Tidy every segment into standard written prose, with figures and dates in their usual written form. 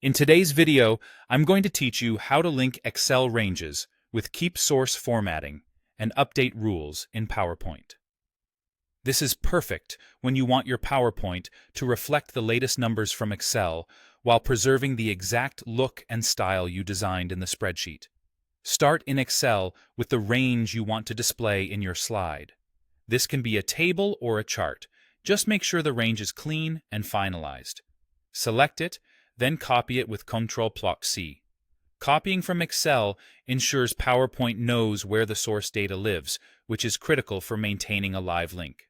In today's video, I'm going to teach you how to link Excel ranges with Keep Source formatting and update rules in PowerPoint. This is perfect when you want your PowerPoint to reflect the latest numbers from Excel while preserving the exact look and style you designed in the spreadsheet. Start in Excel with the range you want to display in your slide. This can be a table or a chart. Just make sure the range is clean and finalized. Select it, then copy it with Ctrl+C. Copying from Excel ensures PowerPoint knows where the source data lives, which is critical for maintaining a live link.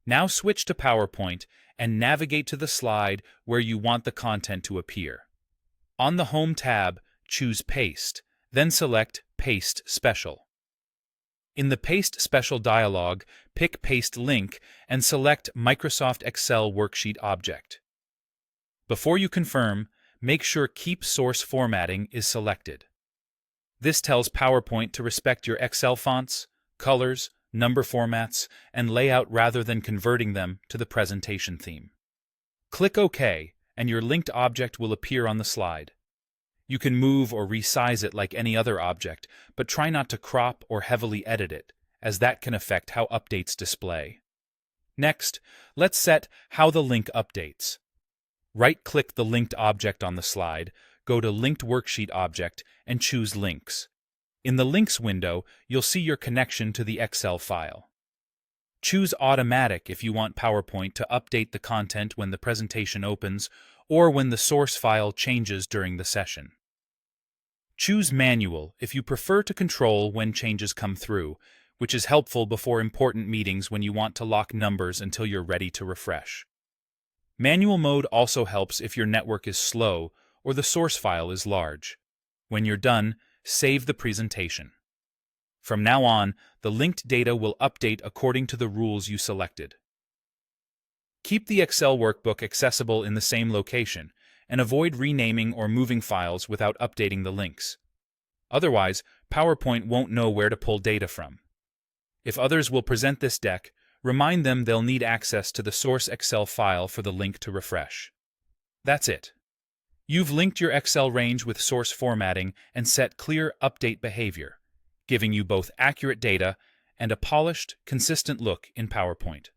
Now switch to PowerPoint and navigate to the slide where you want the content to appear. On the Home tab, choose Paste, then select Paste Special. In the Paste Special dialog, pick Paste Link and select Microsoft Excel Worksheet Object. Before you confirm, make sure Keep Source Formatting is selected. This tells PowerPoint to respect your Excel fonts, colors, number formats, and layout rather than converting them to the presentation theme. Click OK, and your linked object will appear on the slide. You can move or resize it like any other object, but try not to crop or heavily edit it, as that can affect how updates display. Next, let's set how the link updates. Right-click the linked object on the slide, go to Linked Worksheet Object, and choose Links. In the Links window, you'll see your connection to the Excel file. Choose Automatic if you want PowerPoint to update the content when the presentation opens or when the source file changes during the session. Choose Manual if you prefer to control when changes come through, which is helpful before important meetings when you want to lock numbers until you're ready to refresh. Manual mode also helps if your network is slow or the source file is large. When you're done, save the presentation. From now on, the linked data will update according to the rules you selected. Keep the Excel workbook accessible in the same location, and avoid renaming or moving files without updating the links. Otherwise, PowerPoint won't know where to pull data from. If others will present this deck, remind them they'll need access to the source Excel file for the link to refresh. That's it. You've linked your Excel range with source formatting and set clear update behavior, giving you both accurate data and a polished, consistent look in PowerPoint.